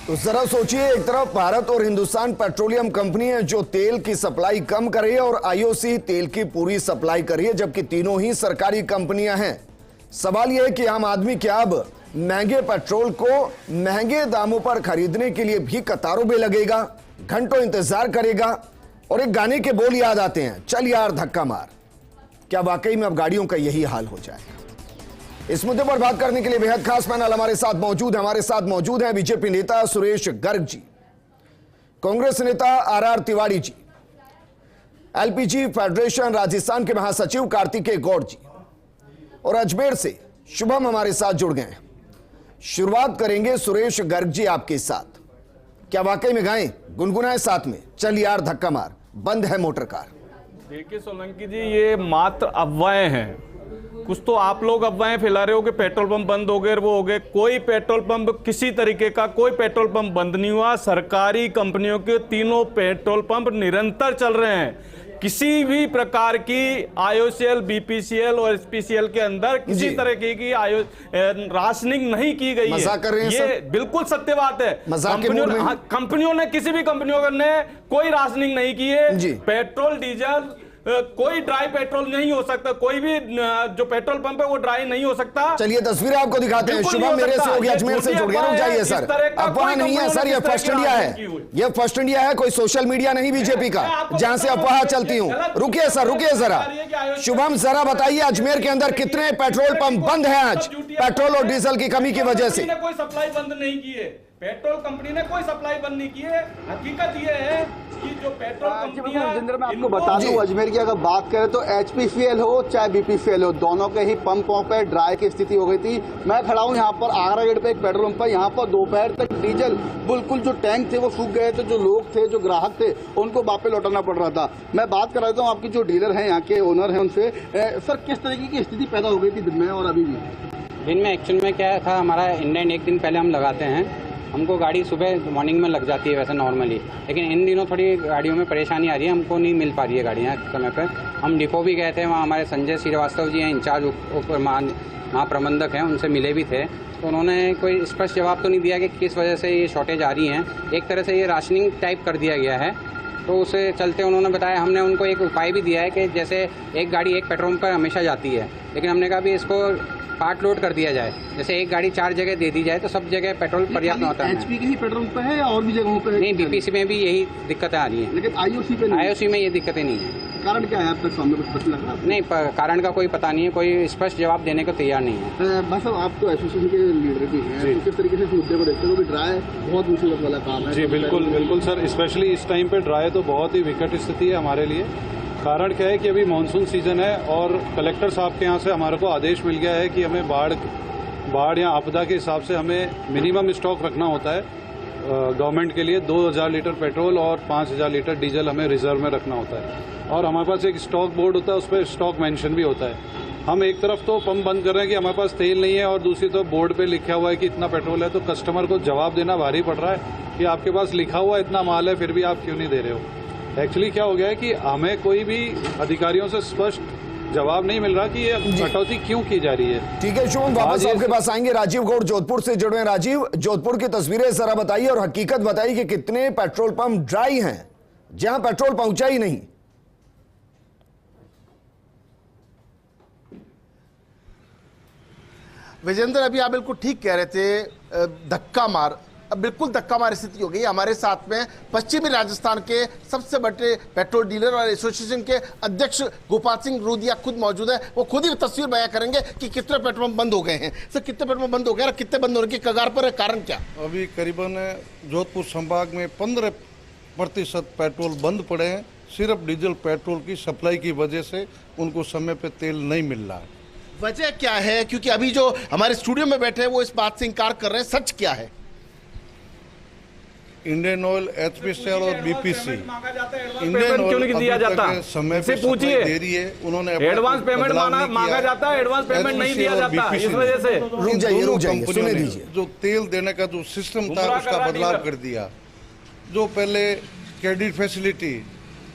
तो जरा सोचिए, एक तरफ भारत और हिंदुस्तान पेट्रोलियम कंपनी है जो तेल की सप्लाई कम कर रही है और आईओसी तेल की पूरी सप्लाई कर रही है, जबकि तीनों ही सरकारी कंपनियां हैं। सवाल यह है कि आम आदमी क्या अब महंगे पेट्रोल को महंगे दामों पर खरीदने के लिए भी कतारों में लगेगा, घंटों इंतजार करेगा? और एक गाने के बोल याद आते हैं, चल यार धक्का मार। क्या वाकई में अब गाड़ियों का यही हाल हो जाएगा? इस मुद्दे पर बात करने के लिए बेहद खास पैनल हमारे साथ मौजूद हैं बीजेपी नेता सुरेश गर्ग जी, कांग्रेस नेता R Tiwari ji, LPG federation Rajasthan के महासचिव कार्तिकेय गौड़ जी, और अजमेर से शुभम हमारे साथ जुड़ गए हैं। शुरुआत करेंगे सुरेश गर्ग जी आपके साथ। क्या वाकई में गाएं, गुनगुनाएं साथ में, चल यार धक्का मार, बंद है मोटर कार? देखिए सोलंकी जी, ये मात्र अफवाहें हैं। कुछ तो आप लोग अफवाहें फैला रहे हो कि पेट्रोल पंप बंद हो गए, वो हो गए। कोई पेट्रोल पंप, किसी तरीके का कोई पेट्रोल पंप बंद नहीं हुआ। सरकारी कंपनियों के तीनों पेट्रोल पंप निरंतर चल रहे हैं। किसी भी प्रकार की आईओसीएल, बीपीसीएल और एसपीसीएल के अंदर किसी तरह की राशनिंग नहीं की गई है। मजाक कर रहे हैं ये सर? बिल्कुल सत्य बात है। कंपनियों ने किसी भी कंपनियों ने कोई राशनिंग नहीं की है। पेट्रोल, डीजल, कोई ड्राई पेट्रोल नहीं हो सकता। कोई भी जो पेट्रोल पंप है वो ड्राई नहीं हो सकता। चलिए तस्वीरें आपको दिखाते हैं। शुभम मेरे से हो गया, अजमेर से जुड़ गया। रुक जाइए सर, अफवाह नहीं है सर, ये फर्स्ट इंडिया है। ये फर्स्ट इंडिया है, कोई सोशल मीडिया नहीं बीजेपी का जहां से अफवाह चलती हूं। रुकिए सर, रुकिए जरा। शुभम जरा बताइए, अजमेर के अंदर कितने पेट्रोल पंप बंद है आज पेट्रोल और डीजल की कमी की वजह से? कोई सप्लाई बंद नहीं की है, पेट्रोल कंपनी ने कोई सप्लाई बंद नहीं की है। हकीकत ये है कि जो पेट्रोल कंपनियां, जिंदर मैं आपको बता दूं, अजमेर की अगर बात करें तो एचपीसीएल हो चाहे बीपीसीएल हो, दोनों के ही पंपों पे ड्राई की स्थिति हो गई थी। मैं खड़ा हूं यहाँ पर आगरा गेट पे एक पेट्रोल पंप है। यहाँ पर दोपहर तक डीजल बिल्कुल जो टैंक थे वो सूख गए थे। जो लोग थे, जो ग्राहक थे, उनको वापस लौटाना पड़ रहा था। मैं बात कर रहा हूँ आपकी जो डीलर है, यहाँ के ओनर है, उनसे। सर, किस तरीके की स्थिति पैदा हो गई थी दिन में और अभी भी? दिन में एक्चुअल में क्या था, हमारा इंडियन एक दिन पहले हम लगाते हैं। हमको गाड़ी सुबह मॉर्निंग में लग जाती है वैसे नॉर्मली, लेकिन इन दिनों थोड़ी गाड़ियों में परेशानी आ रही है, हमको नहीं मिल पा रही है गाड़ियाँ समय पर। हम डिपो भी गए थे, वहाँ हमारे संजय श्रीवास्तव जी हैं, इंचार्ज महाप्रबंधक हैं, उनसे मिले भी थे। तो उन्होंने कोई स्पष्ट जवाब तो नहीं दिया कि किस वजह से ये शॉर्टेज आ रही हैं। एक तरह से ये राशनिंग टाइप कर दिया गया है। तो उसे चलते उन्होंने बताया, हमने उनको एक उपाय भी दिया है कि जैसे एक गाड़ी एक पेट्रोल पंप पर हमेशा जाती है, लेकिन हमने कहा भी इसको पार्ट लोड कर दिया जाए। जैसे एक गाड़ी 4 जगह दे दी जाए तो सब जगह पेट्रोल पर्याप्त होता है। एचपी के ही पेट्रोल पंप है या और भी जगहों पे? नहीं, बीपीसी में भी यही दिक्कतें आ रही हैं, लेकिन आईओसी पे नहीं। आईओसी में ये दिक्कतें नहीं है। कारण क्या है आपके सामने, कुछ पता लग रहा है? नहीं, कारण का कोई पता नहीं है, कोई स्पष्ट जवाब देने को तैयार नहीं है। बस आप तो एसोसिएशन के लीडर भी हैं, तो किस तरीके से इस मुद्दे को देखते हो? ड्राई बहुत मुसीबत वाला काम है। जी बिल्कुल सर, स्पेशली इस टाइम पे ड्राई तो बहुत ही विकट स्थिति है हमारे लिए। कारण क्या है कि अभी मानसून सीजन है और कलेक्टर साहब के यहाँ से हमारे को आदेश मिल गया है कि हमें बाढ़ या आपदा के हिसाब से हमें मिनिमम स्टॉक रखना होता है। गवर्नमेंट के लिए 2000 लीटर पेट्रोल और 5000 लीटर डीजल हमें रिजर्व में रखना होता है। और हमारे पास एक स्टॉक बोर्ड होता है, उस पर स्टॉक मेंशन भी होता है। हम एक तरफ तो पंप बंद कर रहे हैं कि हमारे पास तेल नहीं है, और दूसरी तरफ बोर्ड पे लिखा हुआ है कि इतना पेट्रोल है। तो कस्टमर को जवाब देना भारी पड़ रहा है कि आपके पास लिखा हुआ इतना माल है, फिर भी आप क्यों नहीं दे रहे हो। एक्चुअली क्या हो गया है कि हमें कोई भी अधिकारियों से स्पष्ट जवाब नहीं मिल रहा कि ये कटौती क्यों की जा रही है। ठीक है शुभम, वापस आपके पास आएंगे। राजीव गौड़ जोधपुर से जुड़े हैं। राजीव, जोधपुर की तस्वीरें जरा बताइए और हकीकत बताइए कि कितने पेट्रोल पंप ड्राई हैं जहां पेट्रोल पहुंचा ही नहीं? विजेंद्र, अभी आप बिल्कुल ठीक कह रहे थे, धक्का मार, अब बिल्कुल धक्का मार स्थिति हो गई। हमारे साथ में पश्चिमी राजस्थान के सबसे बड़े पेट्रोल डीलर और एसोसिएशन के अध्यक्ष गोपाल सिंह रोदिया खुद मौजूद है। वो खुद ही तस्वीर बयां करेंगे कि कितने पेट्रोल पंप बंद हो गए हैं। सर, कितने पेट्रोल पंप बंद हो गए और कितने बंद होने की कगार पर है, कारण क्या? अभी करीबन जोधपुर संभाग में 15% पेट्रोल बंद पड़े हैं। सिर्फ डीजल पेट्रोल की सप्लाई की वजह से उनको समय पे तेल नहीं मिल रहा है। वजह क्या है? क्योंकि अभी जो हमारे स्टूडियो में बैठे हैं वो इस बात से इंकार कर रहे हैं, सच क्या है? इंडियन ऑयल, एचपीसीएल और बीपीसी, इंडियन क्यों नहीं दिया जाता? समय से पे पूछिए, दे रही है उन्होंने। एडवांस पेमेंट मांगा जाता है, एडवांस पेमेंट नहीं दिया जाता, इस वजह से। रुक जाइए, सुने दीजिए। जो तेल देने का जो सिस्टम था उसका बदलाव कर दिया। जो पहले क्रेडिट फैसिलिटी,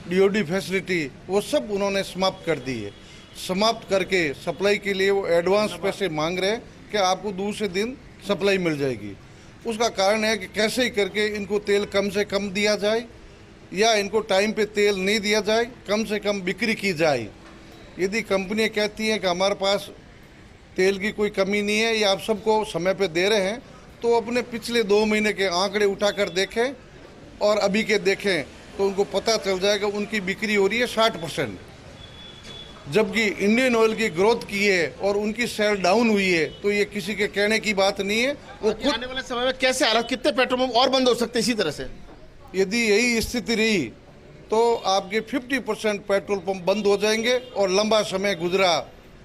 डीओडी फैसिलिटी, वो सब उन्होंने समाप्त कर दी है। समाप्त करके सप्लाई के लिए वो एडवांस पैसे मांग रहे हैं कि आपको दूसरे दिन सप्लाई मिल जाएगी। उसका कारण है कि कैसे ही करके इनको तेल कम से कम दिया जाए या इनको टाइम पे तेल नहीं दिया जाए, कम से कम बिक्री की जाए। यदि कंपनियां कहती हैं कि हमारे पास तेल की कोई कमी नहीं है या आप सबको समय पे दे रहे हैं, तो अपने पिछले 2 महीने के आंकड़े उठाकर देखें और अभी के देखें तो उनको पता चल जाएगा उनकी बिक्री हो रही है 60%, जबकि इंडियन ऑयल की ग्रोथ की है और उनकी सेल डाउन हुई है। तो ये किसी के कहने की बात नहीं है, वो खुद। आने वाले समय में कैसे हालत, कितने पेट्रोल पंप और बंद हो सकते हैं इसी तरह से? यदि यही स्थिति रही तो आपके 50% पेट्रोल पंप बंद हो जाएंगे और लंबा समय गुजरा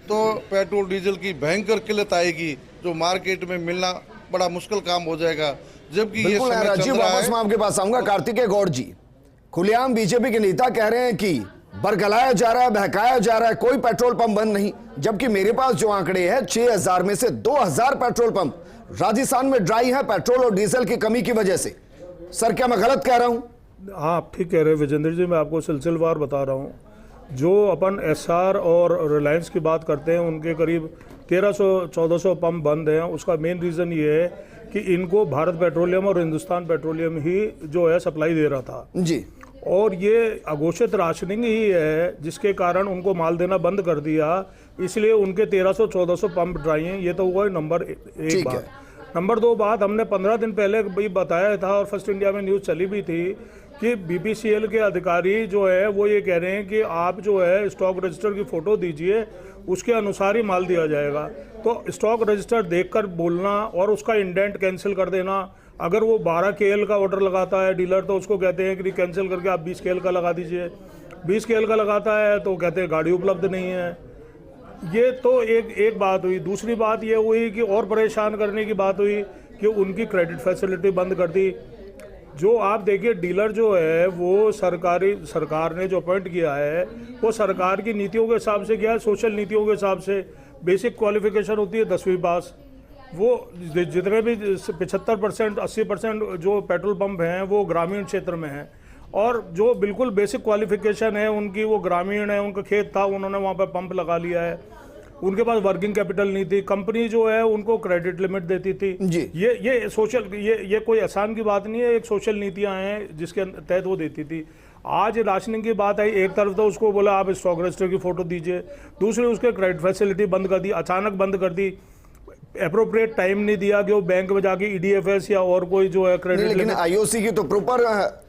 तो पेट्रोल डीजल की भयंकर किल्लत आएगी, जो मार्केट में मिलना बड़ा मुश्किल काम हो जाएगा। जबकि ये बिल्कुल समय राजीव, चल रहा वापस है। मैं आपके पास आऊंगा। कार्तिकेय गौड़ जी, खुलेआम बीजेपी के नेता कह रहे हैं कि बरगलाया जा रहा है, बहकाया जा रहा है, कोई पेट्रोल पंप बंद नहीं, जबकि मेरे पास जो आंकड़े हैं 6000 में से 2000 पेट्रोल पंप राजस्थान में ड्राई है पेट्रोल और डीजल की कमी की वजह से। सर क्या मैं गलत कह रहा हूं? हाँ, आप ठीक कह रहे हैं विजेंद्र जी। मैं आपको सिलसिलेवार बता रहा हूँ। जो अपन एसआर और रिलायंस की बात करते हैं, उनके करीब 1300-1400 पंप बंद हैं। उसका मेन रीज़न ये है कि इनको भारत पेट्रोलियम और हिंदुस्तान पेट्रोलियम ही जो है सप्लाई दे रहा था जी, और ये अघोषित राशनिंग ही है जिसके कारण उनको माल देना बंद कर दिया, इसलिए उनके 1300-1400 पंप ड्राई हैं। ये तो हुआ नंबर एक बात। नंबर 2 बात, हमने 15 दिन पहले भी बताया था और फर्स्ट इंडिया में न्यूज़ चली भी थी कि बीपीसीएल के अधिकारी जो है वो ये कह रहे हैं कि आप जो है स्टॉक रजिस्टर की फ़ोटो दीजिए, उसके अनुसार ही माल दिया जाएगा। तो स्टॉक रजिस्टर देखकर बोलना और उसका इंडेंट कैंसिल कर देना। अगर वो 12 KL का ऑर्डर लगाता है डीलर, तो उसको कहते हैं कि कैंसिल करके आप 20 KL का लगा दीजिए। 20 KL का लगाता है तो कहते हैं गाड़ी उपलब्ध नहीं है। ये तो एक बात हुई। दूसरी बात ये हुई कि और परेशान करने की बात हुई कि उनकी क्रेडिट फैसिलिटी बंद कर दी। जो आप देखिए डीलर जो है वो सरकार ने जो अपॉइंट किया है वो सरकार की नीतियों के हिसाब से किया है, सोशल नीतियों के हिसाब से। बेसिक क्वालिफिकेशन होती है 10वीं पास। वो जितने भी 75% 80% जो पेट्रोल पंप हैं वो ग्रामीण क्षेत्र में हैं, और जो बिल्कुल बेसिक क्वालिफिकेशन है उनकी वो ग्रामीण है, उनका खेत था, उन्होंने वहाँ पर पंप लगा लिया है। उनके पास वर्किंग कैपिटल नहीं थी, कंपनी जो है उनको क्रेडिट लिमिट देती थी जी। ये सोशल ये कोई आसान की बात नहीं है, एक सोशल नीतियां हैं जिसके तहत वो देती थी। आज राशनिंग की बात आई, एक तरफ तो उसको बोला आप स्टॉक रजिस्टर की फोटो दीजिए, दूसरी उसके क्रेडिट फैसिलिटी बंद कर दी, अचानक बंद कर दी। एप्रोप्रिएट टाइम नहीं दिया कि वो बैंक में जाके ईडीएफएस या और कोई जो है क्रेडिट। लेकिन आईओसी की तो प्रॉपर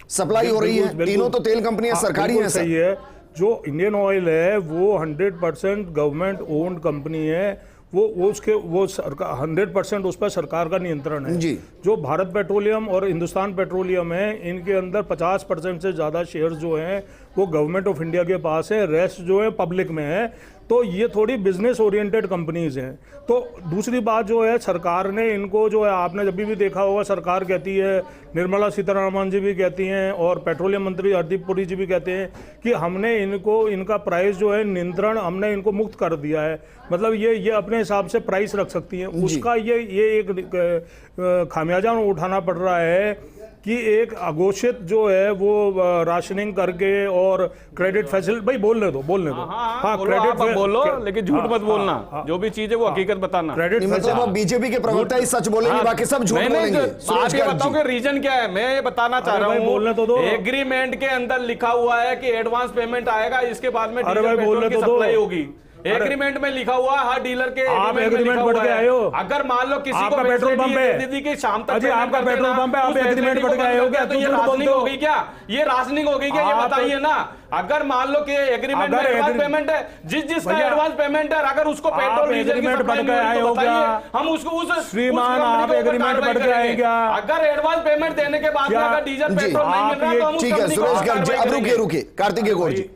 सप्लाई हो रही है, तीनों तो तेल कंपनियां सरकारी हैं। सही है। जो इंडियन ऑयल है वो 100% गवर्नमेंट ओन्ड कंपनी है, वो उसके वो सरकार 100% उस पर सरकार का नियंत्रण है जी। जो भारत पेट्रोलियम और हिंदुस्तान पेट्रोलियम है, इनके अंदर 50% से ज़्यादा शेयर्स जो हैं वो गवर्नमेंट ऑफ इंडिया के पास है, रेस्ट जो है पब्लिक में है। तो ये थोड़ी बिजनेस ओरिएंटेड कंपनीज हैं। तो दूसरी बात जो है, सरकार ने इनको जो है, आपने जब भी देखा होगा, सरकार कहती है, निर्मला सीतारमण जी भी कहती हैं और पेट्रोलियम मंत्री हरदीप पुरी जी भी कहते हैं कि हमने इनका प्राइस जो है नियंत्रण, हमने इनको मुक्त कर दिया है। मतलब ये अपने हिसाब से प्राइस रख सकती हैं। उसका ये एक खामियाजा उठाना पड़ रहा है कि एक अघोषित जो है वो राशनिंग करके और क्रेडिट फैसिलिटी, भाई बोलने दो हाँ क्रेडिट बोलो, लेकिन झूठ मत बोलना। जो भी चीज है वो हकीकत बताना। क्रेडिट मतलब बीजेपी के प्रवक्ता ही सच बोलेंगे, बाकी सब झूठ बोलेंगे। आप ये बताओ कि रीजन क्या है। मैं ये बताना चाह रहा हूँ, एग्रीमेंट के अंदर लिखा हुआ है कि एडवांस पेमेंट आएगा, इसके बाद में डीजल पेट्रोल की सप्लाई होगी। एग्रीमेंट में लिखा हुआ है, हर डीलर के एग्रीमेंट पढ़ के आए हो। अगर मान लो किसी को पेट्रोल पंप है दीदी की शाम तक आपका पेट्रोल पंप है, आप एग्रीमेंट पढ़ के आए हो क्या? तो ये राशनिंग हो गई क्या? ये राशनिंग हो गई क्या? ये बताइए ना। अगर मान लो कि एग्रीमेंट में एडवांस पेमेंट है, जिसका एडवांस पेमेंट है, अगर उसको पेट्रोल डीजल की सप्लाई नहीं हो बताइए, हम उसको उस श्रीमान आप एग्रीमेंट पढ़ के आए क्या? अगर एडवांस पेमेंट देने के बाद अगर डीजल पेट्रोल नहीं मिल रहा तो हम ठीक है सुरेश गर्ग जी, अब रुकिए कार्तिकेय गौड़ जी।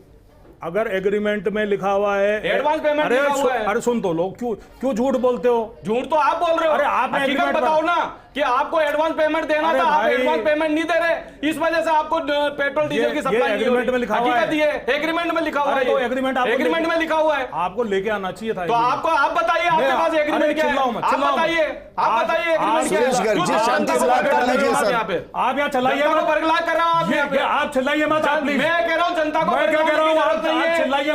अगर एग्रीमेंट में लिखा हुआ है एडवांस पेमेंट लिखा हुआ है, अरे सुन तो लो, क्यों झूठ बोलते हो? झूठ तो आप बोल रहे हो। अरे आप हकीकत बताओ ना कि आपको एडवांस पेमेंट देना था, आप एडवांस पेमेंट नहीं दे रहे, इस वजह से आपको पेट्रोल डीजल की सप्लाई एग्रीमेंट में लिखा हुआ है। एग्रीमेंट में लिखा हुआ है। तो एग्रीमेंट में लिखा हुआ है, आपको लेके आना चाहिए था। तो आपको आप बताइए, आपके पास एग्रीमेंट क्या है? आप बताइए एग्रीमेंट क्या है? सुरेश गर्ग जी शांति से बात कर लीजिए सर। आप यहाँ चलाइए मत, बरगला कर रहा हूँ आप चलाइए मत। मैं कह रहा हूँ जनता को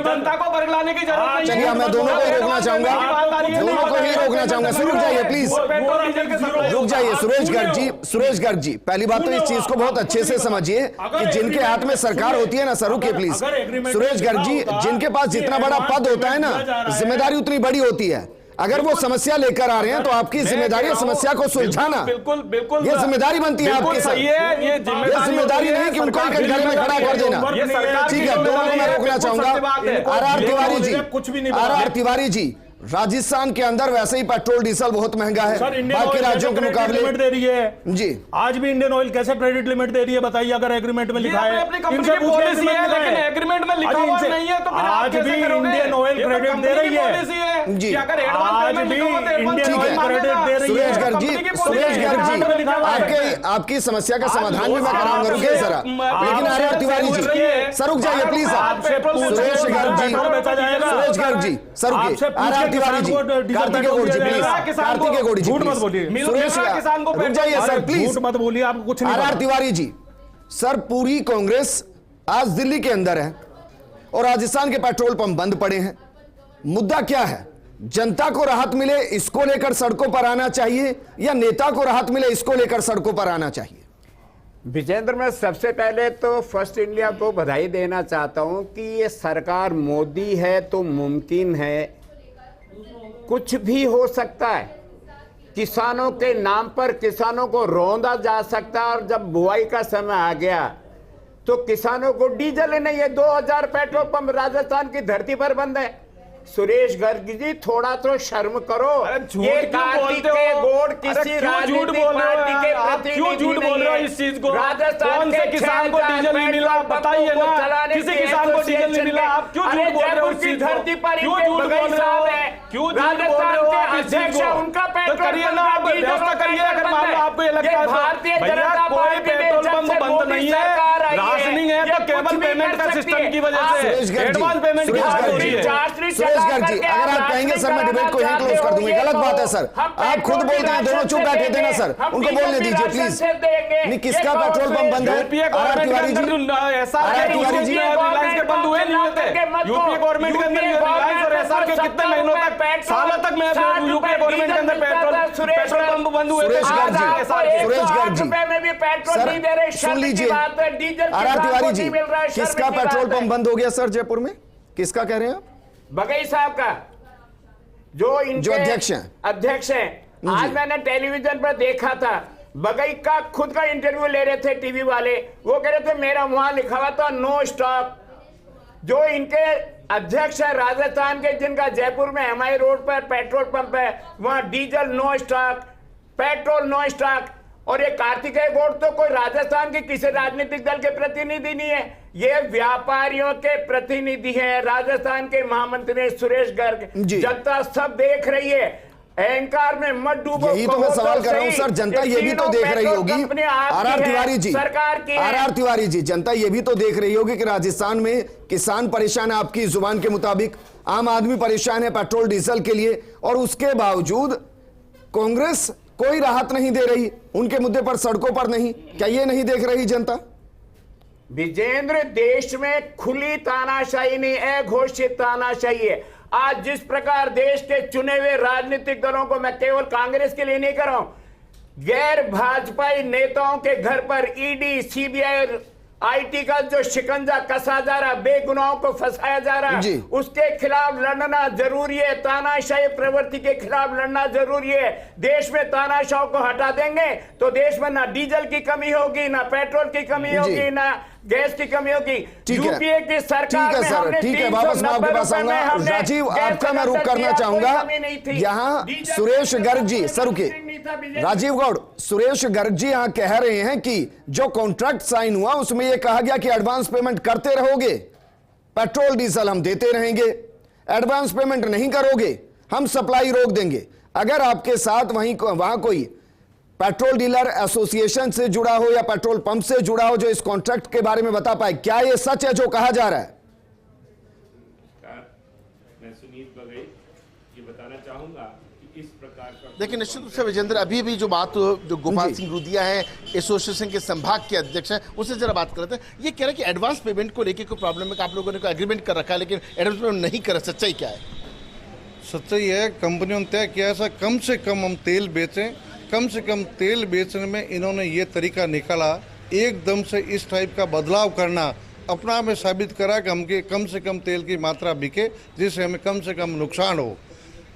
जनता को बरगलाने की जरूरत नहीं है। चलिए मैं दोनों को ही रोकना चाहूंगा, दोनों को ही रोकना चाहूंगा। रुक जाइए प्लीज, रुक जाइए। जाइए सुरेश गर्ग जी, पहली बात तो इस चीज को बहुत अच्छे से समझिए कि जिनके हाथ में सरकार होती है ना, सर रुकिए प्लीज, सुरेश गर्ग जी, जिनके पास जितना बड़ा पद होता है ना, जिम्मेदारी उतनी बड़ी होती है। अगर वो समस्या लेकर आ रहे हैं तो आपकी जिम्मेदारी है समस्या को सुलझाना। बिल्कुल बिल्कुल, ये जिम्मेदारी बनती है आपकी सर। ये जिम्मेदारी नहीं कि उनको कटघरे में खड़ा कर देना। ठीक है, दोनों को मैं रोकना चाहूंगा। आर तिवारी जी, राजस्थान के अंदर वैसे ही पेट्रोल डीजल बहुत महंगा है बाकी राज्यों के मुकाबले। लिमिट दे रही है जी, आज भी इंडियन ऑयल कैसे क्रेडिट लिमिट दे रही है बताइए, अगर एग्रीमेंट में लिखा है। इनसे पॉलिसी है लेकिन एग्रीमेंट में लिखा हुआ नहीं है, तो आज भी इंडियन ऑयल क्रेडिट दे रही है जी, आज भी इंडियन ऑयल क्रेडिट दे रही है। सुरेश गर्ग जी, आपकी समस्या का समाधान भी मैं कराऊंगा, रुकिए जरा। लेकिन आर तिवारी जी सर रुक जाइए प्लीज आप। सुरेश गर्ग जी सर रुकिए। आर तिवारी जी, कार्तिकेय गौड़ जी प्लीज, कार्तिकेय गौड़ जी झूठ मत बोलिए, सुरेश रुक जाइए सर प्लीज, झूठ मत बोलिए, आपको कुछ नहीं। आर तिवारी जी सर, पूरी कांग्रेस आज दिल्ली के अंदर है और राजस्थान के पेट्रोल पंप बंद पड़े हैं। मुद्दा क्या है? जनता को राहत मिले इसको लेकर सड़कों पर आना चाहिए या नेता को राहत मिले इसको लेकर सड़कों पर आना चाहिए? विजेंद्र, मैं सबसे पहले तो फर्स्ट इंडिया को बधाई देना चाहता हूं कि ये सरकार मोदी है तो मुमकिन है, कुछ भी हो सकता है। किसानों के नाम पर किसानों को रौंदा जा सकता है और जब बुआई का समय आ गया तो किसानों को डीजल नहीं है। 2000 पेट्रोल पंप राजस्थान की धरती पर बंद है। सुरेश गर्ग जी थोड़ा तो शर्म करो। ये कार्तिकेय गौड़ किसी राजनीतिक पार्टी के प्रतिनिधि नहीं है। इस चीज को राजस्थान के किसान को डीजल नहीं मिला बताइए ना, किसी किसान को डीजल नहीं मिला, आप क्यों झूठ बोल रहे हो इस चीज को? धरती पर क्यों झूठ बोल रहे हो? क्यों झूठ बोल रहे हो आप इस चीज को? उनका तो करिए ना, आप व्यवस्था करिए। अगर मान लो आपको ये लगता है तो भैया कोई पेट्रोल पंप बंद नहीं है, राशनिंग है तो केवल पेमेंट का सिस्टम की वजह से एडवांस पेमेंट की बात हो रही है। सुरेश गर्ग जी, अगर आप कहेंगे सर मैं डिबेट को यहीं क्लोज कर दूंगा, गलत बात है सर। आप खुद बोलते हैं, दोनों चुप बैठे थे ना सर, उनको बोलने दीजिए प्लीज। नहीं, किसका पेट्रोल पंप बंद है? आर तिवारी जी, आर तिवारी जी, रिलायंस के बंद हुए नहीं होते। यूपीए गवर्नमेंट के अंदर रिलायंस और एसआर के कितने महीनों तक, सालों तक में यूपीए गवर्नमेंट के अंदर पेट्रोल पंप बंद हुए थे। सुरेश गर्ग जी सर सुन लीजिए। आर तिवारी जी, किसका पेट्रोल पंप बंद हो गया सर जयपुर में? किसका कह रहे हैं आप? बघेल साहब का, जो इनके अध्यक्ष हैं। आज मैंने टेलीविजन पर देखा था, बघेल का खुद का इंटरव्यू ले रहे थे टीवी वाले। वो कह रहे थे मेरा वहां लिखा हुआ था नो स्टॉक। जो इनके अध्यक्ष है राजस्थान के, जिनका जयपुर में एमआई रोड पर पेट्रोल पंप है, वहां diesel no stock, petrol no stock. और ये कार्तिकेय गौड़ तो कोई राजस्थान के किसी राजनीतिक दल के प्रतिनिधि नहीं है, ये व्यापारियों के प्रतिनिधि हैं। राजस्थान के महामंत्री सुरेश गर्ग, जनता सब देख रही है। अहंकार में मत डूबो। यही तो मैं सवाल कर रहा हूं सर, जनता ये भी तो देख रही होगी। आर तिवारी जी, सरकार की आर तिवारी जी, जनता ये भी तो देख रही होगी कि राजस्थान में किसान परेशान है, आपकी जुबान के मुताबिक आम आदमी परेशान है पेट्रोल डीजल के लिए, और उसके बावजूद कांग्रेस कोई राहत नहीं दे रही, उनके मुद्दे पर सड़कों पर नहीं। क्या ये नहीं देख रही जनता? विजेंद्र, देश में खुली तानाशाही नहीं, अघोषित तानाशाही है। आज जिस प्रकार देश के चुने हुए राजनीतिक दलों को, मैं केवल कांग्रेस के लिए नहीं कर रहा हूं, गैर भाजपाई नेताओं के घर पर ईडी, सीबीआई, आईटी का जो शिकंजा कसा जा रहा, बेगुनाहों को फंसाया जा रहा, उसके खिलाफ लड़ना जरूरी है। तानाशाही प्रवृत्ति के खिलाफ लड़ना जरूरी है। देश में तानाशाह को हटा देंगे तो देश में ना डीजल की कमी होगी, ना पेट्रोल की कमी होगी, ना गैस की कमी होगी। यूपीए की सरकार में हमने ठीक है, वापस मैं आपके पास आऊंगा। राजीव, आपका मैं रुख करना चाहूंगा यहाँ। सुरेश गर्ग जी सर रुकिए। राजीव गौड़, सुरेश गर्ग जी यहाँ कह रहे हैं कि जो कॉन्ट्रैक्ट साइन हुआ उसमें यह कहा गया कि एडवांस पेमेंट करते रहोगे, पेट्रोल डीजल हम देते रहेंगे, एडवांस पेमेंट नहीं करोगे हम सप्लाई रोक देंगे। अगर आपके साथ वहां कोई पेट्रोल डीलर एसोसिएशन से जुड़ा हो या पेट्रोल पंप से जुड़ा हो जो इस कॉन्ट्रैक्ट के बारे में बता पाए, क्या यह सच है जो कहा जा रहा है? मैं सुनीत बघेल ये बताना चाहूंगा कि इस प्रकार का, देखिए निश्चित रूप से विजेंद्र, अभी भी जो बात जो गोपाल सिंह रूदिया है एसोसिएशन के संभाग के अध्यक्ष हैं, उससे जरा बात कर रहे थे। ये कह रहे हैं कि एडवांस पेमेंट को लेकर कोई प्रॉब्लम है कि आप लोगों ने कोई एग्रीमेंट कर रखा है लेकिन एडवांस पेमेंट नहीं कर, सच्चाई क्या है? सच्चाई है, कंपनियों ने तय किया ऐसा कम से कम हम तेल बेचें कम से कम तेल बेचने में इन्होंने ये तरीका निकाला, एकदम से इस टाइप का बदलाव करना अपना आप में साबित करा कि हमके कम से कम तेल की मात्रा बिके, जिससे हमें कम से कम नुकसान हो।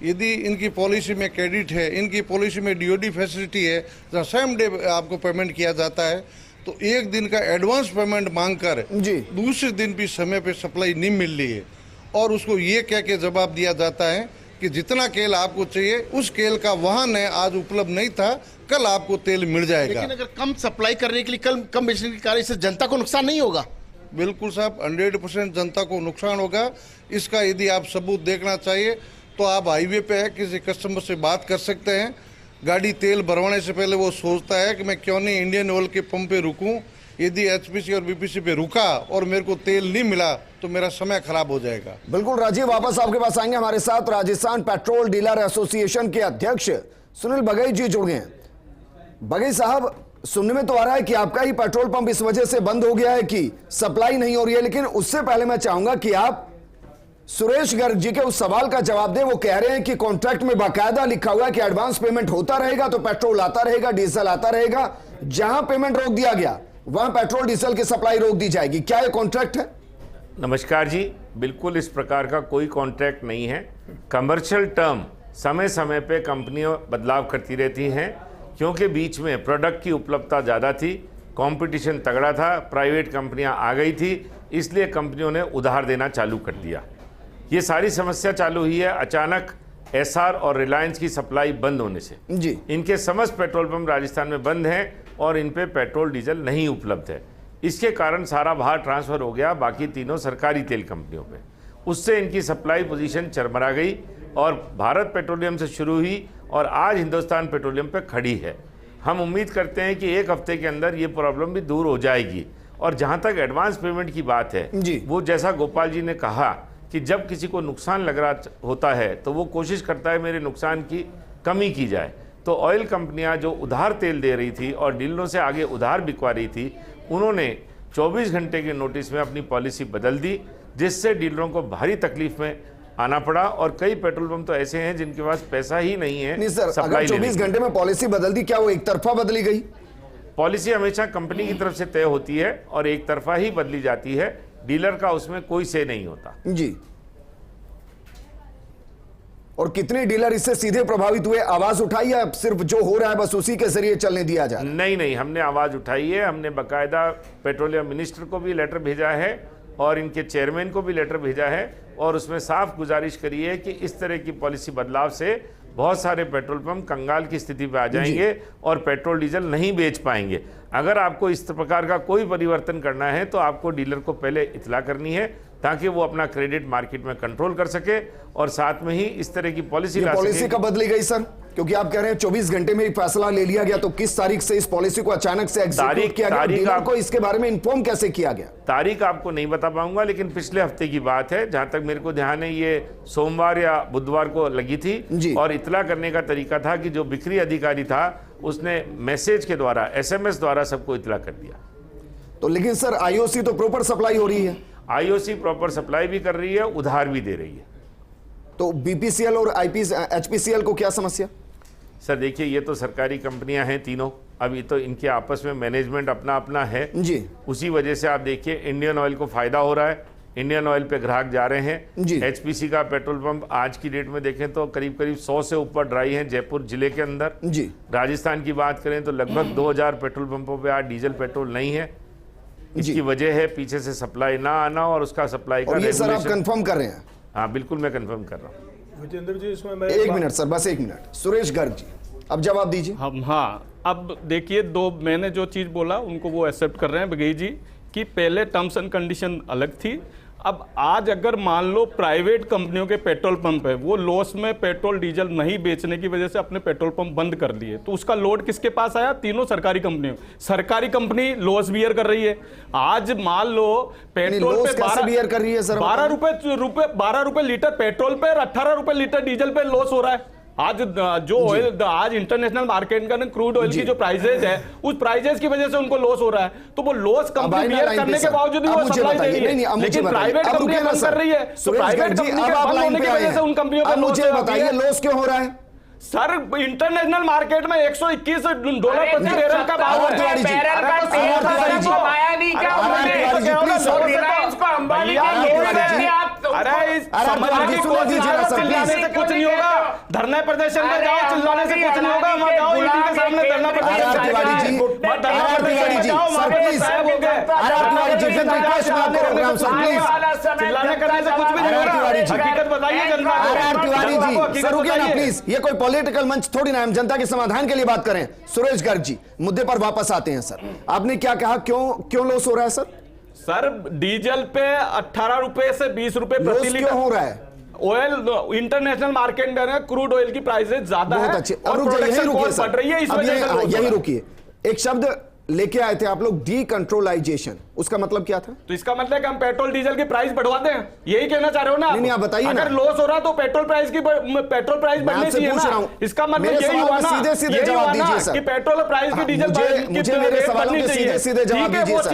यदि इनकी पॉलिसी में क्रेडिट है, इनकी पॉलिसी में डीओडी फैसिलिटी है जहाँ सेम डे आपको पेमेंट किया जाता है, तो एक दिन का एडवांस पेमेंट मांगकर दूसरे दिन भी समय पे सप्लाई नहीं मिल रही है और उसको ये कह के जवाब दिया जाता है कि जितना केल आपको चाहिए उस केल का वाहन है आज उपलब्ध नहीं था, कल आपको तेल मिल जाएगा। लेकिन अगर कम सप्लाई करने के लिए कम बेचने के कारण इससे जनता को नुकसान नहीं होगा? बिल्कुल साहब, 100% जनता को नुकसान होगा। इसका यदि आप सबूत देखना चाहिए तो आप हाईवे पे है, किसी कस्टमर से बात कर सकते हैं। गाड़ी तेल भरवाने से पहले वो सोचता है कि मैं क्यों नहीं इंडियन ऑयल के पंप पे रुकूं। यदि एचपीसी और बीपीसी पे रुका और मेरे को तेल नहीं मिला तो मेरा समय खराब हो जाएगा। बिल्कुल राजीव, वापस आपके पास आएंगे। हमारे साथ राजस्थान पेट्रोल डीलर एसोसिएशन के अध्यक्ष सुनील बघेल जी जुड़ गए हैं। बघेल साहब, सुनने में तो आ रहा है कि आपका ही पेट्रोल पंप इस वजह से बंद हो गया है कि सप्लाई नहीं हो रही है, लेकिन उससे पहले मैं चाहूंगा कि आप सुरेश गर्ग जी के उस सवाल का जवाब दें। वो कह रहे हैं कि कॉन्ट्रैक्ट में बाकायदा लिखा हुआ है कि एडवांस पेमेंट होता रहेगा तो पेट्रोल आता रहेगा, डीजल आता रहेगा। जहां पेमेंट रोक दिया गया वहां पेट्रोल डीजल की सप्लाई रोक दी जाएगी। क्या यह कॉन्ट्रैक्ट है? नमस्कार जी, बिल्कुल इस प्रकार का कोई कॉन्ट्रैक्ट नहीं है। कमर्शियल टर्म समय समय पे कंपनियां बदलाव करती रहती हैं, क्योंकि बीच में प्रोडक्ट की उपलब्धता ज़्यादा थी, कंपटीशन तगड़ा था, प्राइवेट कंपनियां आ गई थी, इसलिए कंपनियों ने उधार देना चालू कर दिया। ये सारी समस्या चालू हुई है अचानक एसआर और रिलायंस की सप्लाई बंद होने से। जी, इनके समस्त पेट्रोल पंप राजस्थान में बंद हैं और इन पे पेट्रोल डीजल नहीं उपलब्ध है। इसके कारण सारा भार ट्रांसफर हो गया बाकी तीनों सरकारी तेल कंपनियों पे। उससे इनकी सप्लाई पोजीशन चरमरा गई और भारत पेट्रोलियम से शुरू हुई और आज हिंदुस्तान पेट्रोलियम पे खड़ी है। हम उम्मीद करते हैं कि एक हफ्ते के अंदर ये प्रॉब्लम भी दूर हो जाएगी। और जहाँ तक एडवांस पेमेंट की बात है, वो जैसा गोपाल जी ने कहा कि जब किसी को नुकसान लग रहा होता है तो वो कोशिश करता है मेरे नुकसान की कमी की जाए। तो ऑयल कंपनियां जो उधार तेल दे रही थी और डीलरों से आगे उधार बिकवा रही थी, उन्होंने 24 घंटे के नोटिस में अपनी पॉलिसी बदल दी, जिससे डीलरों को भारी तकलीफ में आना पड़ा। और कई पेट्रोल पंप तो ऐसे हैं जिनके पास पैसा ही नहीं है। नहीं सर, अगर 24 घंटे में पॉलिसी बदल दी, क्या वो एक तरफा बदली गई? पॉलिसी हमेशा कंपनी की तरफ से तय होती है और एक तरफा ही बदली जाती है, डीलर का उसमें कोई से नहीं होता। जी, और कितने डीलर इससे सीधे प्रभावित हुए? आवाज उठाई है? सिर्फ जो हो रहा है बस उसी के जरिए चलने दिया जा रहा है? नहीं, हमने आवाज उठाई है। हमने बाकायदा पेट्रोलियम मिनिस्टर को भी लेटर भेजा है और इनके चेयरमैन को भी लेटर भेजा है और उसमें साफ गुजारिश करी है कि इस तरह की पॉलिसी बदलाव से बहुत सारे पेट्रोल पंप कंगाल की स्थिति पे आ जाएंगे और पेट्रोल डीजल नहीं बेच पाएंगे। अगर आपको इस प्रकार का कोई परिवर्तन करना है तो आपको डीलर को पहले इत्तला करनी है, ताकि वो अपना क्रेडिट मार्केट में कंट्रोल कर सके और साथ में ही इस तरह की पॉलिसी ला सके। पॉलिसी कब बदली गई सर? क्योंकि आप कह रहे हैं 24 घंटे में ही फैसला ले लिया गया, तो किस तारीख से इस पॉलिसी को अचानक से एग्जीक्यूट किया गया? डीलर को इसके बारे में इन्फॉर्म कैसे किया गया? तारीख आपको नहीं बता पाऊंगा, लेकिन पिछले हफ्ते की बात है। जहां तक मेरे को ध्यान है ये सोमवार या बुधवार को लगी थी और इत्तला करने का तरीका था कि जो बिक्री अधिकारी था उसने मैसेज के द्वारा, SMS द्वारा सबको इत्तला कर दिया। तो लेकिन सर IOC तो प्रॉपर सप्लाई हो रही है। IOC प्रॉपर सप्लाई भी कर रही है, उधार भी दे रही है। तो BPCL और HPCL को क्या समस्या? सर देखिए, ये तो सरकारी कंपनियां हैं तीनों, अभी तो इनके आपस में मैनेजमेंट अपना अपना है जी। उसी वजह से आप देखिए इंडियन ऑयल को फायदा हो रहा है, इंडियन ऑयल पे ग्राहक जा रहे हैं। HPC का पेट्रोल पंप आज की डेट में देखें तो करीब 100 से ऊपर ड्राई हैं जयपुर जिले के अंदर। जी। राजस्थान की बात करें तो लगभग 2000 पेट्रोल पंपों पे आज डीजल पेट्रोल नहीं है। इसकी वजह है पीछे से सप्लाई ना आना और उसका सप्लाई का। ये सर आप कंफर्म कर रहे हैं? हाँ बिल्कुल, मैं कंफर्म कर रहा हूँ। विजेंद्र जी, इसमें मैं एक मिनट सर, बस एक मिनट। सुरेश गर्ग जी अब जवाब दीजिए। हाँ, अब देखिए, मैंने जो चीज़ बोला उनको वो एक्सेप्ट कर रहे हैं बघेल जी कि पहले टर्म्स एंड कंडीशन अलग थी। अब आज अगर मान लो प्राइवेट कंपनियों के पेट्रोल पंप है, वो लॉस में पेट्रोल डीजल नहीं बेचने की वजह से अपने पेट्रोल पंप बंद कर लिए, तो उसका लोड किसके पास आया? तीनों सरकारी कंपनियों। सरकारी कंपनी लॉस बियर कर रही है। आज मान लो पेट्रोल पे 12 रुपए लीटर पेट्रोल पे और 18 रुपए लीटर डीजल पे लॉस हो रहा है। आज जो ऑयल, आज इंटरनेशनल मार्केट का क्रूड ऑयल की जो प्राइसेज है, उस प्राइसेज की वजह से उनको लॉस हो रहा है। तो वो लॉस कंपनी बियर करने के बावजूद भी वो सप्लाई दे रही है, लेकिन प्राइवेट कंपनियां बंद कर रही है। तो प्राइवेट कंपनी के बंद होने की वजह से उन कंपनियों का लॉस बताइए, लॉस क्यों हो रहा है? सर इंटरनेशनल मार्केट में $121 प्रति बैरल का भाव है। तिवारी जी, बैरल का तेल को आया नहीं क्या उन्होंने? रिलायंस को अंबानी का लोन करके आप अरे समझने की कोशिश करो, चिल्लाने से कुछ नहीं होगा। धरने प्रदर्शन में जाओ, चिल्लाने से कुछ नहीं होगा। वहाँ जाओ, ईडी के सामने धरना प्रदर्शन तिवारी जी, चिल्लाने करने से कुछ भी नहीं होगा। हकीकत बताइए जनता को। तिवारी जी सर रुकिए ना प्लीज, ये कोई पॉलिटिकल मंच थोड़ी ना, हम जनता के समाधान के लिए बात करें। सुरेश गर्ग जी, मुद्दे पर वापस आते हैं सर। आपने क्या कहा, क्यों लॉस हो रहा है सर? सर डीजल पे 18 रुपए से 20 रुपए प्रति लीटर क्यों हो रहा है? ऑयल इंटरनेशनल मार्केट में क्रूड ऑयल की प्राइसेस ज्यादा है। बहुत अच्छे, और प्रोडक्शन कॉस्ट बढ़ रही है, इस वजह से यही रुकिए। एक शब्द लेके आए थे आप लोग, डीकंट्रोलाइजेशन, उसका मतलब क्या था? तो इसका मतलब है कि हम पेट्रोल डीजल की प्राइस बढ़वा दें, यही कहना चाह रहे हो ना? नहीं, आप बताइए। अगर लॉस हो रहा तो पेट्रोल प्राइस बढ़नी चाहिए ना। इसका मतलब यही हुआ ना, सीधे जवाब दीजिए सर कि पेट्रोल प्राइस की डीजल मुझे मेरे सवालों के सीधे जवाब दीजिए सर।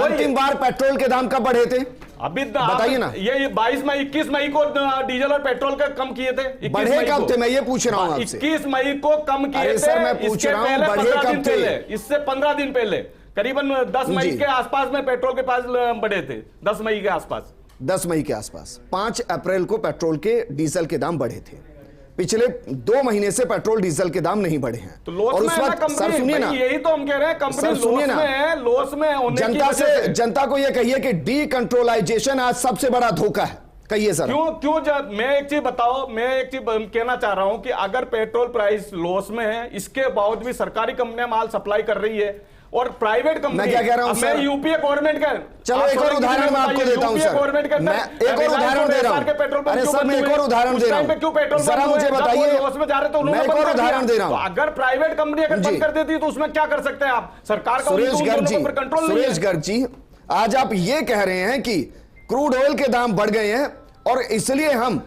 अंतिम बार पेट्रोल के दाम कब बढ़े थे? अभी बताइए ना। ये 21 मई को डीजल और पेट्रोल का कम किए थे। बढ़े कब थे, मैं ये पूछ रहा हूँ आपसे। 21 मई को कम किए थे। सर मैं पूछ रहा हूँ बढ़े कब थे? इससे 15 दिन पहले, करीबन 10 मई के आसपास में पेट्रोल के पास बढ़े थे। 10 मई के आसपास 10 मई के आसपास 5 अप्रैल को पेट्रोल के डीजल के दाम बढ़े थे। पिछले 2 महीने से पेट्रोल डीजल के दाम नहीं बढ़े हैं। तो लॉस और में उस वक्त सर सुनिए ना, यही तो हम कह रहे हैं, कंपनी लॉस में है। लॉस में होने जनता को यह कहिए कि डीकंट्रोलाइजेशन आज सबसे बड़ा धोखा है। कहिए सर। क्यों मैं एक चीज बताओ, मैं एक चीज कहना चाह रहा हूं कि अगर पेट्रोल प्राइस लॉस में है, इसके बावजूद भी सरकारी कंपनियां माल सप्लाई कर रही है और प्राइवेट कंपनी, मैं क्या कह रहा हूं सर, यूपीए गवर्नमेंट का, चलो एक और उदाहरण मैं आपको देता हूं सर, मैं एक और उदाहरण दे रहा हूं। अरे सर मैं एक और उदाहरण दे रहा हूं, क्यों पेट्रोल जरा मुझे बताइए। मैं एक और उदाहरण दे रहा हूं। अगर प्राइवेट कंपनी अगर बंद कर देती है तो उसमें क्या कर सकते हैं आप? सरकार का सुरेश गर्ग जी, आज आप ये कह रहे हैं कि क्रूड ऑयल के दाम बढ़ गए हैं और इसलिए हम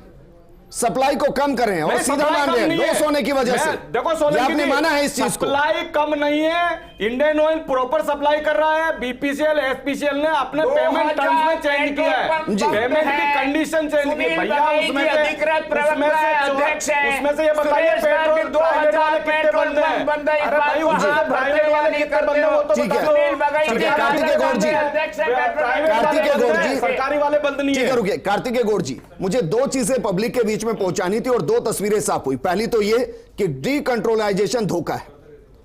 सप्लाई को कम कर रहे हैं, और सीधा मान रहे हैं लॉस होने की वजह से। देखो आपने माना है इस चीज को? सप्लाई कम नहीं है, इंडियन ऑयल प्रॉपर सप्लाई कर रहा है। बीपीसीएल एसपीसीएल ने अपने पेमेंट टर्म्स में चेंज किया है, पेमेंट की कंडीशन चेंज की। भैया उसमें से ये बताइए पेट्रोल 2000 कितने बंद है? अरे भाई उससे प्राइवेट वाले कितने बंद है वो तो बताइए। कार्तिकेय गौड़ जी, सरकारी वाले बंद नहीं है। रुकिए, कार्तिकेय गौड़ जी, मुझे 2 चीजें पब्लिक के बीच में पहुंचानी थी और 2 तस्वीरें साफ हुई। पहली तो ये कि डीकंट्रोलाइजेशन धोखा है,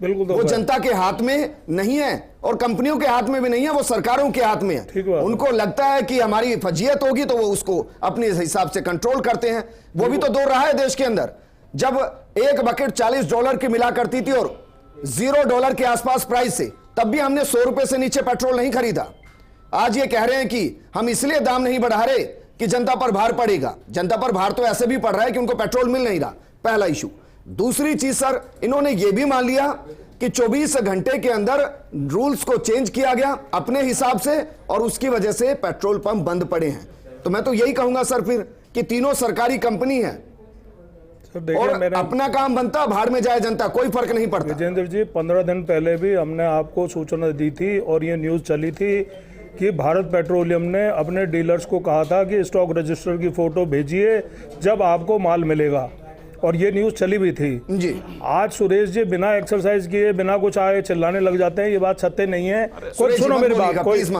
बिल्कुल वो जनता के हाथ में नहीं है और कंपनियों के हाथ में भी नहीं है, वो सरकारों के हाथ में है। उनको लगता है कि हमारी फजीयत होगी तो वो उसको अपने हिसाब से कंट्रोल करते हैं। वो भी तो दौर रहा है देश के अंदर, जब एक बकेट $40 की मिला करती थी और $0 के आसपास प्राइस से, तब भी हमने 100 रुपए से नीचे पेट्रोल नहीं खरीदा। आज ये कह रहे हैं कि हम इसलिए दाम नहीं बढ़ा रहे कि जनता पर भार पड़ेगा। जनता पर भार तो ऐसे भी पड़ रहा है कि उनको पेट्रोल मिल नहीं रहा, पहला इशू। दूसरी चीज सर, इन्होंने ये भी मान लिया कि 24 घंटे के अंदर रूल्स को चेंज किया गया अपने हिसाब से और उसकी वजह से पेट्रोल पंप बंद पड़े हैं। तो मैं तो यही कहूंगा सर फिर कि तीनों सरकारी कंपनी है और अपना काम बनता, भाड़ में जाए जनता, कोई फर्क नहीं पड़ता। विजेंद्र जी, 15 दिन पहले भी हमने आपको सूचना दी थी और ये न्यूज चली थी कि भारत पेट्रोलियम ने अपने डीलर्स को कहा था कि स्टॉक रजिस्टर की फोटो भेजिए जब आपको माल मिलेगा, और ये न्यूज़ चली भी थी जी। आज सुरेश जी बिना एक्सरसाइज किए, बिना कुछ आए चिल्लाने लग जाते हैं, ये बात सत्य नहीं है। कोई सुनो मेरी बात,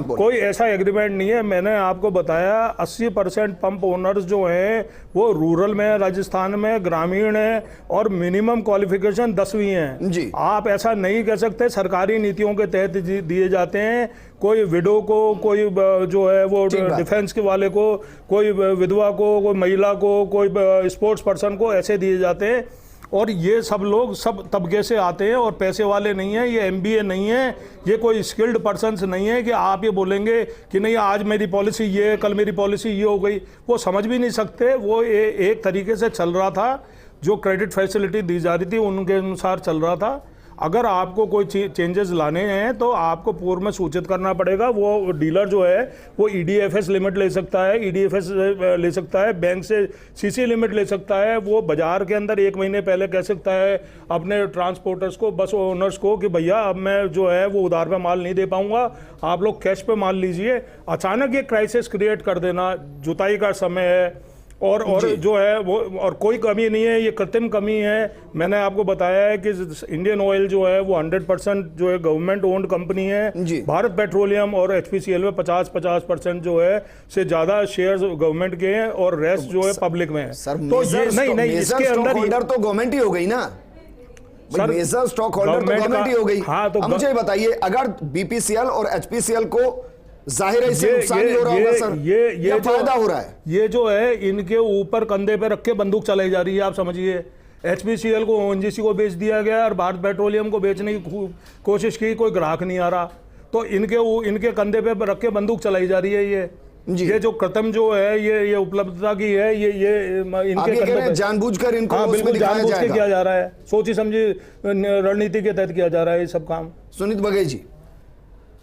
कोई ऐसा एग्रीमेंट नहीं है। मैंने आपको बताया 80% पंप ओनर्स जो हैं वो रूरल में है, राजस्थान में ग्रामीण है और मिनिमम क्वालिफिकेशन 10वीं है जी। आप ऐसा नहीं कह सकते, सरकारी नीतियों के तहत दिए जाते हैं। कोई विडो को, कोई जो है वो डिफेंस के वाले को, कोई विधवा को, कोई महिला को, कोई स्पोर्ट्स पर्सन को, ऐसे दिए जाते हैं। और ये सब लोग सब तबके से आते हैं और पैसे वाले नहीं हैं, ये MBA नहीं है, ये कोई स्किल्ड पर्सन्स नहीं है कि आप ये बोलेंगे कि नहीं आज मेरी पॉलिसी ये, कल मेरी पॉलिसी ये हो गई। वो समझ भी नहीं सकते। वो एक तरीके से चल रहा था, जो क्रेडिट फैसिलिटी दी जा रही थी उनके अनुसार चल रहा था। अगर आपको कोई चेंजेस लाने हैं तो आपको पूर्व में सूचित करना पड़ेगा। वो डीलर जो है वो EDFS लिमिट ले सकता है, EDFS ले सकता है, बैंक से CC लिमिट ले सकता है। वो बाजार के अंदर 1 महीने पहले कह सकता है अपने ट्रांसपोर्टर्स को, बस ओनर्स को कि भैया अब मैं जो है वो उधार पे माल नहीं दे पाऊंगा, आप लोग कैश पे माल लीजिए। अचानक ये क्राइसिस क्रिएट कर देना, जुताई का समय है, और जो है वो और कोई कमी नहीं है, ये कृत्रिम कमी है। मैंने आपको बताया है कि इंडियन ऑयल जो है वो 100% जो है गवर्नमेंट ओन्ड कंपनी है। भारत पेट्रोलियम और एचपीसीएल में 50% जो है से ज्यादा शेयर्स गवर्नमेंट के हैं और रेस्ट जो है पब्लिक में है। तो ये नहीं इसके अंदर तो गवर्नमेंट ही हो गई ना सर, मेजर स्टॉक होल्डर तो गवर्नमेंट ही हो गई। हाँ, तो मुझे बताइए, अगर बीपीसीएल और एचपीसीएल को जाहिर है इससे नुकसान ही हो रहा होगा सर, ये फायदा हो रहा है? ये जो है इनके ऊपर कंधे पे रख के बंदूक चलाई जा रही है। आप समझिए, एचपीसीएल को ओएनजीसी को बेच दिया गया और भारत पेट्रोलियम को बेचने की कोशिश की, कोई ग्राहक नहीं आ रहा, तो इनके कंधे पे रख के बंदूक चलाई जा रही है। ये जो कृत्रिम जो है ये उपलब्धता की है, ये इनके जानबूझकर इनको बिल्कुल जानबूझ के किया जा रहा है, सोची समझी रणनीति के तहत किया जा रहा है ये सब काम। सुनीत बघेल जी,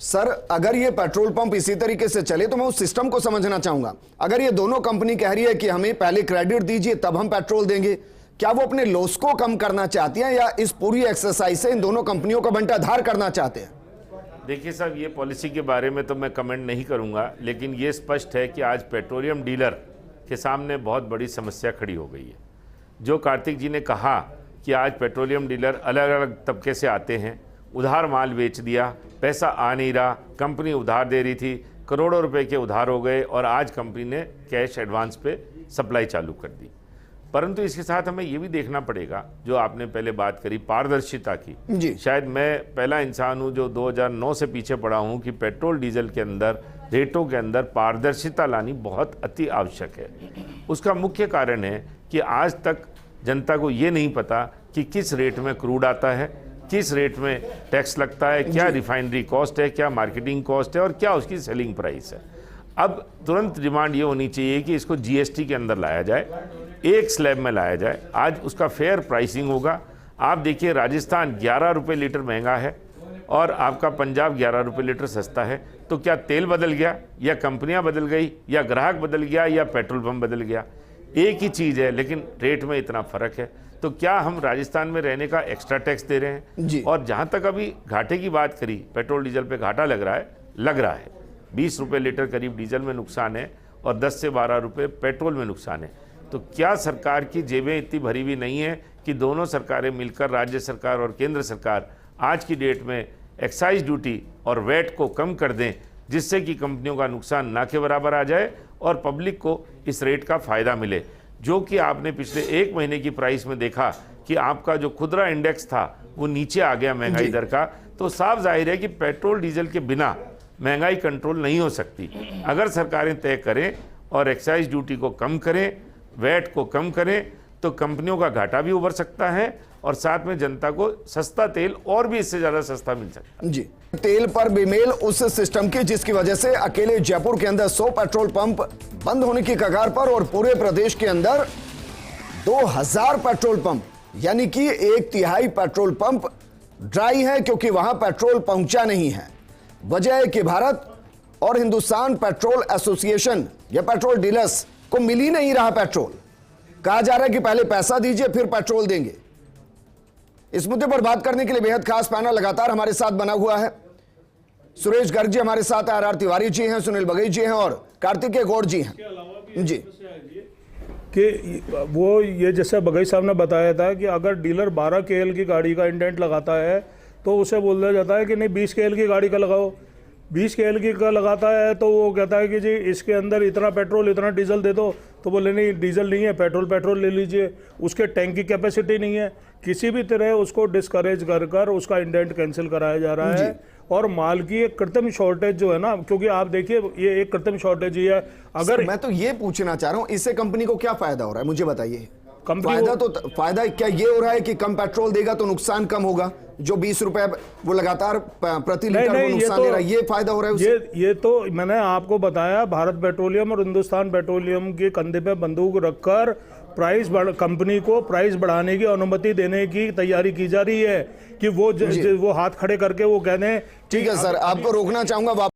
सर अगर ये पेट्रोल पंप इसी तरीके से चले तो मैं उस सिस्टम को समझना चाहूंगा। अगर ये दोनों कंपनी कह रही है कि हमें पहले क्रेडिट दीजिए तब हम पेट्रोल देंगे, क्या वो अपने लॉस को कम करना चाहती हैं या इस पूरी एक्सरसाइज से इन दोनों कंपनियों का बंटाधार करना चाहते हैं? देखिए साहब, ये पॉलिसी के बारे में तो मैं कमेंट नहीं करूंगा, लेकिन ये स्पष्ट है कि आज पेट्रोलियम डीलर के सामने बहुत बड़ी समस्या खड़ी हो गई है। जो कार्तिक जी ने कहा कि आज पेट्रोलियम डीलर अलग अलग तबके से आते हैं, उधार माल बेच दिया, पैसा आ नहीं रहा, कंपनी उधार दे रही थी, करोड़ों रुपए के उधार हो गए और आज कंपनी ने कैश एडवांस पे सप्लाई चालू कर दी। परंतु इसके साथ हमें ये भी देखना पड़ेगा, जो आपने पहले बात करी पारदर्शिता की, शायद मैं पहला इंसान हूँ जो 2009 से पीछे पड़ा हूँ कि पेट्रोल डीजल के अंदर रेटों के अंदर पारदर्शिता लानी बहुत अति आवश्यक है। उसका मुख्य कारण है कि आज तक जनता को ये नहीं पता कि किस रेट में क्रूड आता है, किस रेट में टैक्स लगता है, क्या रिफाइनरी कॉस्ट है, क्या मार्केटिंग कॉस्ट है और क्या उसकी सेलिंग प्राइस है। अब तुरंत डिमांड ये होनी चाहिए कि इसको जीएसटी के अंदर लाया जाए, एक स्लैब में लाया जाए, आज उसका फेयर प्राइसिंग होगा। आप देखिए, राजस्थान 11 रुपये लीटर महंगा है और आपका पंजाब 11 रुपये लीटर सस्ता है, तो क्या तेल बदल गया या कंपनियां बदल गई या ग्राहक बदल गया या पेट्रोल पंप बदल गया? एक ही चीज़ है लेकिन रेट में इतना फ़र्क है। तो क्या हम राजस्थान में रहने का एक्स्ट्रा टैक्स दे रहे हैं? और जहाँ तक अभी घाटे की बात करी, पेट्रोल डीजल पे घाटा लग रहा है 20 रुपये लीटर करीब डीजल में नुकसान है और 10 से 12 रुपये पेट्रोल में नुकसान है। तो क्या सरकार की जेबें इतनी भरी हुई नहीं है कि दोनों सरकारें मिलकर, राज्य सरकार और केंद्र सरकार, आज की डेट में एक्साइज ड्यूटी और वैट को कम कर दें, जिससे कि कंपनियों का नुकसान ना के बराबर आ जाए और पब्लिक को इस रेट का फ़ायदा मिले? जो कि आपने पिछले 1 महीने की प्राइस में देखा कि आपका जो खुदरा इंडेक्स था वो नीचे आ गया महंगाई दर का। तो साफ जाहिर है कि पेट्रोल डीजल के बिना महंगाई कंट्रोल नहीं हो सकती। अगर सरकारें तय करें और एक्साइज ड्यूटी को कम करें, वैट को कम करें, तो कंपनियों का घाटा भी उभर सकता है और साथ में जनता को सस्ता तेल और भी इससे ज़्यादा सस्ता मिल सकता है। जी, तेल पर बेमेल उस सिस्टम की जिसकी वजह से अकेले जयपुर के अंदर 100 पेट्रोल पंप बंद होने की कगार पर और पूरे प्रदेश के अंदर 2000 पेट्रोल पंप यानी कि 1/3 पेट्रोल पंप ड्राई है क्योंकि वहां पेट्रोल पहुंचा नहीं है। वजह है कि भारत और हिंदुस्तान पेट्रोल एसोसिएशन या पेट्रोल डीलर्स को मिल ही नहीं रहा पेट्रोल। कहा जा रहा है कि पहले पैसा दीजिए फिर पेट्रोल देंगे। इस मुद्दे पर बात करने के लिए बेहद खास पैनल लगातार हमारे साथ बना हुआ है। सुरेश गर्ग जी हमारे साथ, आर तिवारी जी हैं, सुनील बघेल जी हैं और कार्तिकेय गौड़ जी हैं। जी, कि वो ये जैसे बघेल साहब ने बताया था कि अगर डीलर 12 KL की गाड़ी का इंडेंट लगाता है तो उसे बोल दिया जाता है कि नहीं 20 KL की गाड़ी का लगाओ। 20 KL की का लगाता है तो वो कहता है कि जी इसके अंदर इतना पेट्रोल इतना डीजल दे दो, तो बोले नहीं डीजल नहीं है, पेट्रोल ले लीजिए। उसके टैंक की कैपेसिटी नहीं है, किसी भी तरह उसको डिस्करेज कर उसका इंडेंट कैंसिल कराया जा रहा है। और माल की एक कृत्रिम शॉर्टेज जो है ना, क्योंकि आप देखिए ये एक कृत्रिम शॉर्टेज ही है। अगर मैं तो ये पूछना चाह रहा हूं, इससे कंपनी को क्या फायदा हो रहा है मुझे बताइए। फायदा क्या ये हो रहा है कि कम पेट्रोल देगा तो नुकसान कम होगा? जो 20 रुपए वो लगातार प्रति लीटर वो नुकसान ले रहा है, ये फायदा हो रहा है उससे? ये तो मैंने आपको बताया, भारत पेट्रोलियम और हिंदुस्तान पेट्रोलियम के कंधे पे बंदूक रखकर कंपनी को प्राइस बढ़ाने की अनुमति देने की तैयारी की जा रही है कि वो हाथ खड़े करके वो कह दें। ठीक है सर, आपको रोकना चाहूंगा।